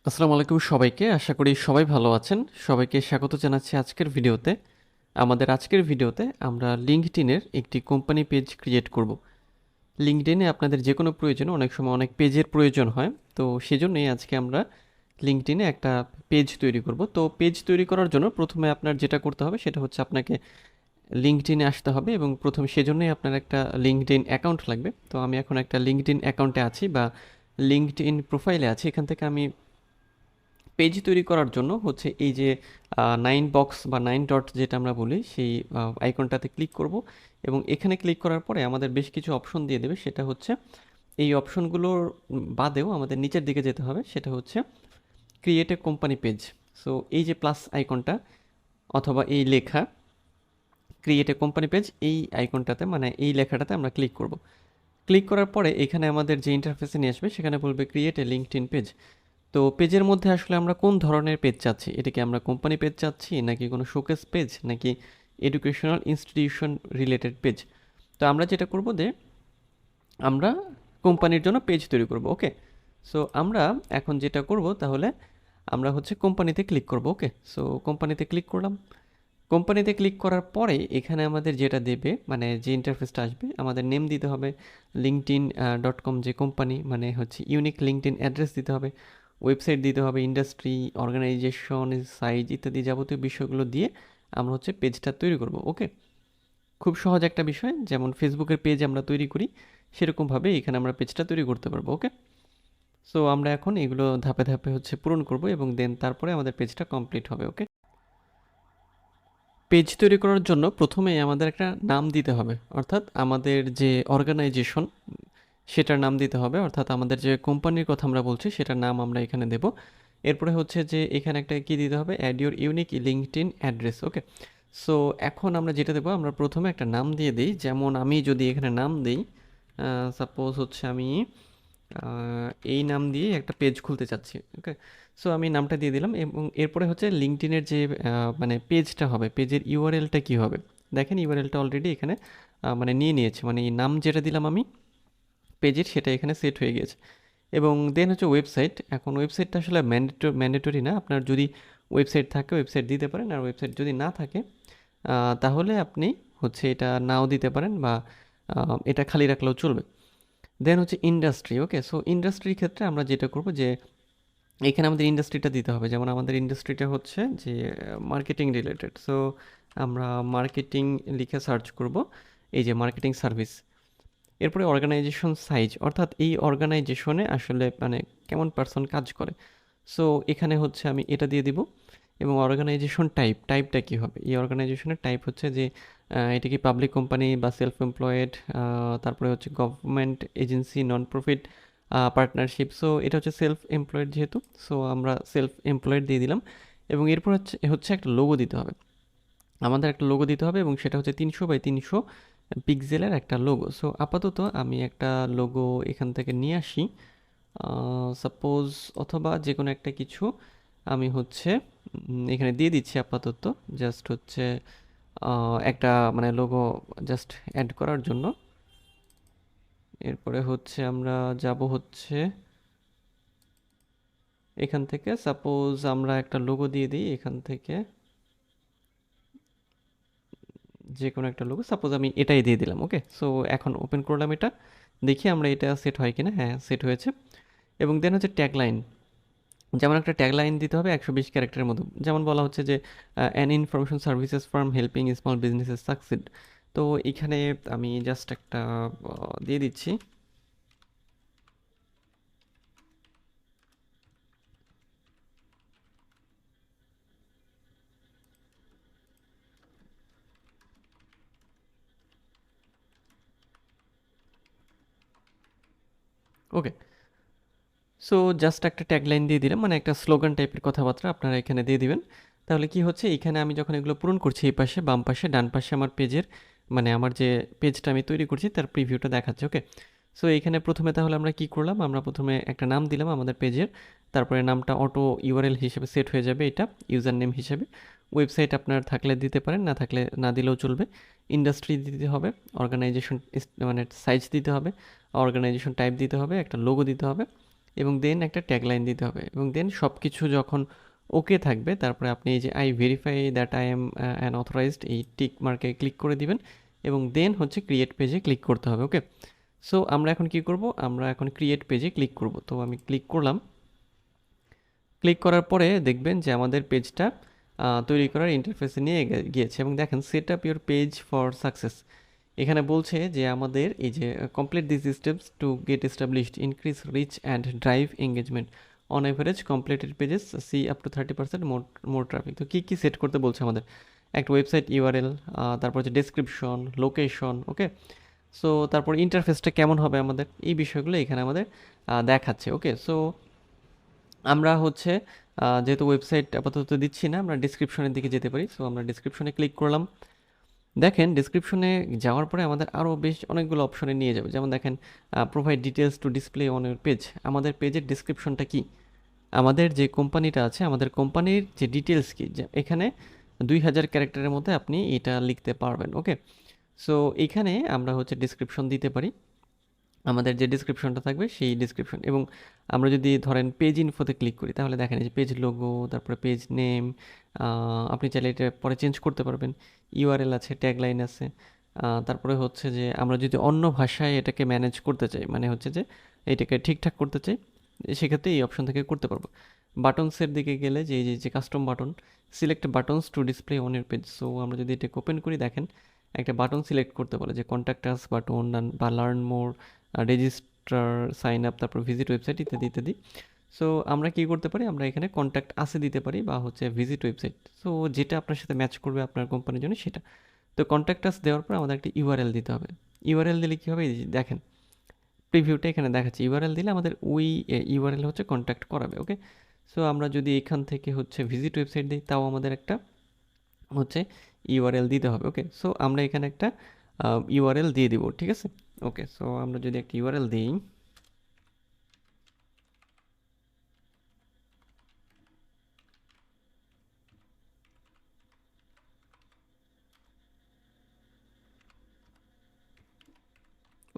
আসসালামু আলাইকুম সবাইকে। আশা করি সবাই ভালো আছেন। সবাইকে স্বাগত জানাচ্ছি আজকের ভিডিওতে। আমাদের আজকের ভিডিওতে আমরা লিঙ্কডইনের একটি কোম্পানি পেজ ক্রিয়েট করব। লিঙ্কডইনে আপনাদের যেকোনো প্রয়োজনে অনেক সময় অনেক পেজের প্রয়োজন হয়। তো সেজন্যই আজকে আমরা লিঙ্কডইনে একটা পেজ তৈরি করব। তো পেজ তৈরি করার জন্য প্রথমে আপনার যেটা করতে হবে সেটা হচ্ছে আপনাকে লিঙ্কডইনে আসতে হবে এবং প্রথমে সেজন্যই আপনার একটা লিঙ্কডইন অ্যাকাউন্ট লাগবে। তো আমি এখন একটা লিঙ্কডইন অ্যাকাউন্টে আছি বা লিঙ্কডইন প্রোফাইলে আছি। এখান থেকে আমি পেজ তৈরি করার জন্য হচ্ছে এই যে 9 বক্স বা 9 ডট যেটা আমরা বলি সেই আইকনটাতে ক্লিক করব এবং এখানে ক্লিক করার পরে আমাদের বেশ কিছু অপশন দিয়ে দেবে। সেটা হচ্ছে এই অপশনগুলোর বাদেও আমাদের নিচের দিকে যেতে হবে। সেটা হচ্ছে create a company page. So এই যে প্লাস আইকনটা অথবা এই লেখা ক্রিয়েট এ কোম্পানি পেজ, এই আইকনটাতে মানে এই লেখাটাতে আমরা ক্লিক করব। ক্লিক করার পরে এখানে আমাদের যে ইন্টারফেসে নিয়ে আসবে সেখানে বলবে ক্রিয়েট এ লিঙ্কডইন পেজ। তো পেজের মধ্যে আসলে আমরা কোন ধরনের পেজ চাচ্ছি, এটা কি আমরা কোম্পানি পেজ চাচ্ছি নাকি কোনো শোকেস পেজ নাকি এডুকেশনাল ইনস্টিটিউশন রিলেটেড পেজ। তো আমরা যেটা করব যে আমরা কোম্পানির জন্য পেজ তৈরি করব। ওকে, সো আমরা এখন যেটা করব তাহলে আমরা হচ্ছে কোম্পানিতে ক্লিক করব। ওকে, সো কোম্পানিতে ক্লিক করলাম। কোম্পানিতে ক্লিক করার পরে এখানে আমাদের যেটা দেবে মানে যে ইন্টারফেসটা আসবে, আমাদের নেম দিতে হবে লিঙ্কডইন ডট কম, যে কোম্পানি মানে হচ্ছে ইউনিক লিঙ্কডইন অ্যাড্রেস দিতে হবে, ওয়েবসাইট দিতে হবে, ইন্ডাস্ট্রি, অর্গানাইজেশন, সাইজ ইত্যাদি যাবতীয় বিষয়গুলো দিয়ে আমরা হচ্ছে পেজটা তৈরি করব। ওকে, খুব সহজ একটা বিষয়, যেমন ফেসবুকের পেজ আমরা তৈরি করি সেরকমভাবে এখানে আমরা পেজটা তৈরি করতে পারবো। ওকে, সো আমরা এখন এগুলো ধাপে ধাপে হচ্ছে পূরণ করব এবং দেন তারপরে আমাদের পেজটা কমপ্লিট হবে। ওকে, পেজ তৈরি করার জন্য প্রথমেই আমাদের একটা নাম দিতে হবে, অর্থাৎ আমাদের যে অর্গানাইজেশন সেটার নাম দিতে হবে, অর্থাৎ আমাদের যে কোম্পানির কথা আমরা বলছি সেটার নাম আমরা এখানে দেব। এরপরে হচ্ছে যে এখানে একটা কি দিতে হবে, add your unique LinkedIn address. Okay, so এখন আমরা যেটা দেবো, আমরা প্রথমে একটা নাম দিয়ে দিই। যেমন আমি যদি এখানে নাম দিই, সাপোজ হচ্ছে আমি এই নাম দিয়ে একটা পেজ খুলতে চাচ্ছি। ওকে, সো আমি নামটা দিয়ে দিলাম এবং এরপরে হচ্ছে লিঙ্কডইনের যে মানে পেজটা হবে, পেজের ইউআরএলটা কী হবে, দেখেন ইউআরএলটা অলরেডি এখানে মানে নিয়ে নিয়েছে, মানে এই নাম যেটা দিলাম আমি পেজের সেটা এখানে সেট হয়ে গেছে। এবং দেন হচ্ছে ওয়েবসাইট। এখন ওয়েবসাইটটা আসলে ম্যান্ডেটরি না, আপনার যদি ওয়েবসাইট থাকে ওয়েবসাইট দিতে পারেন, আর ওয়েবসাইট যদি না থাকে তাহলে আপনি হচ্ছে এটা নাও দিতে পারেন বা এটা খালি রাখলেও চলবে। দেন হচ্ছে ইন্ডাস্ট্রি। ওকে, সো ইন্ডাস্ট্রির ক্ষেত্রে আমরা যেটা করব যে এখানে আমাদের ইন্ডাস্ট্রিটা দিতে হবে। যেমন আমাদের ইন্ডাস্ট্রিটা হচ্ছে যে মার্কেটিং রিলেটেড, সো আমরা মার্কেটিং লিখে সার্চ করব, এই যে মার্কেটিং সার্ভিস। এরপরে অর্গানাইজেশন সাইজ, অর্থাৎ এই অর্গানাইজেশনে আসলে মানে কেমন পার্সন কাজ করে। সো এখানে হচ্ছে আমি এটা দিয়ে দিব। এবং অর্গানাইজেশন টাইপটা কী হবে, এই অর্গানাইজেশনের টাইপ হচ্ছে যে এটা কি পাবলিক কোম্পানি বা সেলফ এমপ্লয়েড, তারপরে হচ্ছে government agency, non profit, partnership. So এটা হচ্ছে সেলফ এমপ্লয়েড যেহেতু, সো আমরা সেলফ এমপ্লয়েড দিয়ে দিলাম। এবং এরপর হচ্ছে হচ্ছে একটা লোগো দিতে হবে, আমাদের একটা লোগো দিতে হবে এবং সেটা হচ্ছে 300 বাই 300 পিক্সেলের একটা লোগো। সো আপাতত আমি একটা লোগো এখান থেকে নিয়ে আসি, সাপোজ, অথবা যে কোনো একটা কিছু আমি হচ্ছে এখানে দিয়ে দিচ্ছি আপাতত, জাস্ট হচ্ছে একটা মানে লোগো জাস্ট অ্যাড করার জন্য। এরপরে হচ্ছে আমরা যাব হচ্ছে এখান থেকে, সাপোজ আমরা একটা লোগো দিয়ে দিই এখান থেকে, যে কোনো একটা লোগো, সাপোজ আমি এটাই দিয়ে দিলাম। ওকে, সো এখন ওপেন করলাম এটা, দেখি আমরা এটা সেট হয় কিনা। হ্যাঁ, সেট হয়েছে। এবং দেন হচ্ছে ট্যাগলাইন, যেমন একটা ট্যাগলাইন দিতে হবে 120 ক্যারেক্টারের মতো। যেমন বলা হচ্ছে যে an information services farm helping small businesses succeed. তো এখানে আমি জাস্ট একটা দিয়ে দিচ্ছি। ওকে, সো জাস্ট একটা ট্যাগলাইন দিয়ে দিলাম, মানে একটা স্লোগান টাইপের কথাবার্তা আপনারা এখানে দিয়ে দিবেন। তাহলে কি হচ্ছে, এখানে আমি যখন এগুলো পূরণ করছি, এই পাশে বাম পাশে ডান পাশে আমার পেজের মানে আমার যে পেজটা আমি তৈরি করছি তার প্রিভিউটা দেখাচ্ছে। ওকে, সো এইখানে প্রথমে তাহলে আমরা কি করলাম, আমরা প্রথমে একটা নাম দিলাম আমাদের পেজের, তারপরে নামটা অটো ইউআরএল হিসেবে সেট হয়ে যাবে, এটা ইউজার নেম হিসেবে। ওয়েবসাইট আপনার থাকলে দিতে পারেন, না থাকলে না দিলেও চলবে। ইন্ডাস্ট্রি দিতে হবে, অর্গানাইজেশন মানে সাইজ দিতে হবে, অর্গানাইজেশন টাইপ দিতে হবে, একটা লোগো দিতে হবে। এবং দেন একটা ট্যাগলাইন দিতে হবে, এবং দেন সব কিছু যখন ওকে থাকবে তারপরে আপনি এই যে I verify that I am an authorised এই টিক মার্কে ক্লিক করে দিবেন, এবং দেন হচ্ছে ক্রিয়েট পেজে ক্লিক করতে হবে। ওকে, সো আমরা এখন কি করব, আমরা এখন ক্রিয়েট পেজে ক্লিক করব। তো আমি ক্লিক করলাম। ক্লিক করার পরে দেখবেন যে আমাদের পেজটা তৈরি করার ইন্টারফেসে নিয়ে গিয়েছে, এবং দেখেন set up your page for success. এখানে বলছে যে আমাদের এই যে complete this steps to get established, increase reach and drive engagement, on average completed pages see up to 30% more traffic. তো কী কী সেট করতে বলছে আমাদের, একটা ওয়েবসাইট ইউআরএল, তারপর হচ্ছে ডেসক্রিপশন, লোকেশন, ওকে, সো তারপর ইন্টারফেসটা কেমন হবে আমাদের, এই বিষয়গুলো এখানে আমাদের দেখাচ্ছে। ওকে, সো আমরা হচ্ছে যেহেতু ওয়েবসাইট আপাতত দিচ্ছি না, আমরা ডিসক্রিপশনের দিকে যেতে পারি। সো আমরা ডিসক্রিপশনে ক্লিক করলাম। দেখেন ডিসক্রিপশনে যাওয়ার পরে আমাদের আরও বেশ অনেকগুলো অপশনে নিয়ে যাবে, যেমন দেখেন provide details two display on your page. আমাদের পেজের ডিসক্রিপশনটা কি, আমাদের যে কোম্পানিটা আছে আমাদের কোম্পানির যে ডিটেলস কি, এখানে 2000 ক্যারেক্টারের মধ্যে আপনি এটা লিখতে পারবেন। ওকে, সো এখানে আমরা হচ্ছে ডিসক্রিপশন দিতে পারি, আমাদের যে ডিসক্রিপশনটা থাকবে সেই ডিসক্রিপশন। এবং আমরা যদি ধরেন পেজ ইনফোতে ক্লিক করি তাহলে দেখেন এই যে পেজ লোগো, তারপরে পেজ নেম, আপনি চাইলে এটা পরে চেঞ্জ করতে পারবেন, ইউআরএল আছে, ট্যাগলাইন আছে, তারপরে হচ্ছে যে আমরা যদি অন্য ভাষায় এটাকে ম্যানেজ করতে চাই, মানে হচ্ছে যে এটাকে ঠিকঠাক করতে চাই, সেক্ষেত্রে এই অপশন থেকে করতে পারবো। বাটনসের দিকে গেলে যে এই যে custom button, select buttons to display on your page. So আমরা যদি এটাকে ওপেন করি, দেখেন একটা বাটন সিলেক্ট করতে বলে যে কন্ট্যাক্ট আস বাটন বা learn more, register, sign up, তারপর ভিজিট ওয়েবসাইট ইত্যাদি ইত্যাদি। সো আমরা কি করতে পারি, আমরা এখানে কন্ট্যাক্ট আসে দিতে পারি বা হচ্ছে ভিজিট ওয়েবসাইট, সো যেটা আপনার সাথে ম্যাচ করবে আপনার কোম্পানির জন্য সেটা। তো কন্ট্যাক্ট আস দেওয়ার পর আমাদের একটা ইউআরএল দিতে হবে। ইউআরএল দিলে কী হবে, দেখেন প্রিভিউটা এখানে দেখাচ্ছে, ইউআরএল দিলে আমাদের ওই ইউআরএল হচ্ছে কন্ট্যাক্ট করাবে। ওকে, সো আমরা যদি এখান থেকে হচ্ছে ভিজিট ওয়েবসাইট দিই তাও আমাদের একটা হচ্ছে ইউআরএল দিতে হবে। ওকে, সো আমরা এখানে একটা ইউআরএল দিয়ে দিব, ঠিক আছে। ওকে, সো আমরা যদি একটা ইউআরএল দিই,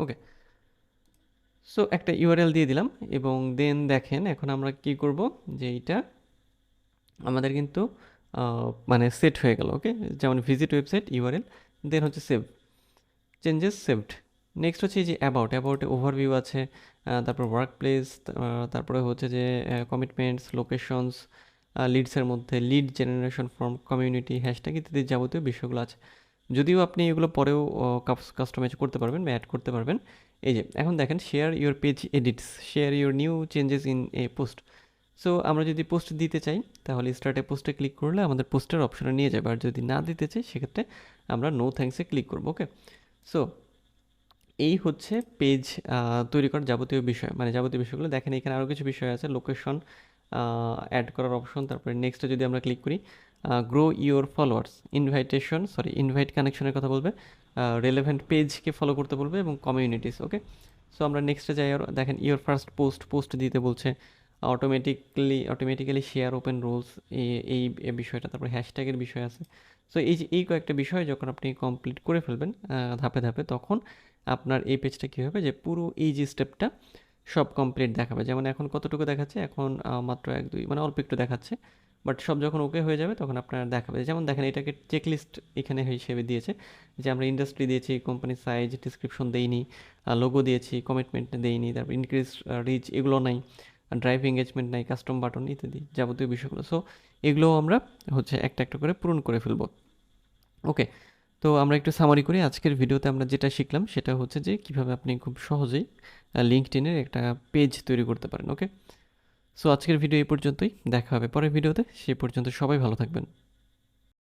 ওকে, সো একটা ইউআরএল দিয়ে দিলাম, এবং দেন দেখেন এখন আমরা কি করব, যে এইটা আমাদের কিন্তু মানে সেট হয়ে গেল। ওকে, যেমন ভিজিট ওয়েবসাইট ইউআরএল, দেন হচ্ছে সেভ, চেঞ্জেস সেভড। নেক্সট হচ্ছে এই যে অ্যাবাউটে ওভারভিউ আছে, তারপর ওয়ার্ক প্লেস, তারপরে হচ্ছে যে কমিটমেন্টস, লোকেশনস, লিডসের মধ্যে lead generation from community, hashtag ইত্যাদি যাবতীয় বিষয়গুলো আছে। যদিও আপনি এগুলো পরেও কাস্টমাইজ করতে পারবেন বা অ্যাড করতে পারবেন। এই যে এখন দেখেন share your page edits, share your new changes in a post. So আমরা যদি পোস্ট দিতে চাই তাহলে স্টার্টে পোস্টে ক্লিক করলে আমাদের পোস্টের অপশনে নিয়ে যাবে, আর যদি না দিতে চাই সেক্ষেত্রে আমরা নো থ্যাঙ্কসে ক্লিক করবো। ওকে, সো এই হচ্ছে পেজ তৈরি করার যাবতীয় বিষয়, মানে যাবতীয় বিষয়গুলো। দেখেন এখানে আরও কিছু বিষয় আছে, লোকেশন, অ্যাড করার অপশন, তারপরে নেক্সটে যদি আমরা ক্লিক করি গ্রো ইওর ফলোয়ার্স, ইনভাইট কানেকশনের কথা বলবে, রেলেভেন্ট পেজকে ফলো করতে বলবে, এবং কমিউনিটিস। ওকে, সো আমরা নেক্সটে যাই, আর দেখেন ইওর ফার্স্ট পোস্ট দিতে বলছে, অটোমেটিক্যালি শেয়ার ওপেন রুলস, এই বিষয়টা, তারপরে হ্যাশট্যাগের বিষয় আছে। সো এই যে এই কয়েকটা বিষয় যখন আপনি কমপ্লিট করে ফেলবেন ধাপে ধাপে, তখন আপনার এই পেজটা কী হবে, যে পুরো এই যে স্টেপটা সব কমপ্লিট দেখাবে। যেমন এখন কতটুকু দেখাচ্ছে, এখন মাত্র 1-2 মানে অল্প একটু দেখাচ্ছে, বাট সব যখন ওকে হয়ে যাবে তখন আপনার দেখাবে। যেমন দেখেন এটাকে চেকলিস্ট এখানে হিসেবে দিয়েছে, যে আমরা ইন্ডাস্ট্রি দিয়েছি, কোম্পানি সাইজ, ডিসক্রিপশন দেইনি, লোগো দিয়েছি, কমিটমেন্ট দেইনি, তারপর ইনক্রিজ রিচ এগুলো নাই, ড্রাইভ এঙ্গেজমেন্ট নাই, কাস্টম বাটন ইত্যাদি যাবতীয় বিষয়গুলো। সো এগুলোও আমরা হচ্ছে একটা একটা করে পূরণ করে ফেলবো। ওকে, তো আমরা একটু সামারি করি। আজকের ভিডিওতে আমরা যেটা শিখলাম সেটা হচ্ছে যে কীভাবে আপনি খুব সহজেই লিঙ্কডইনের একটা পেজ তৈরি করতে পারেন। ওকে, সো আজকের ভিডিও এই পর্যন্তই, দেখা হবে পরের ভিডিওতে, সেই পর্যন্ত সবাই ভালো থাকবেন।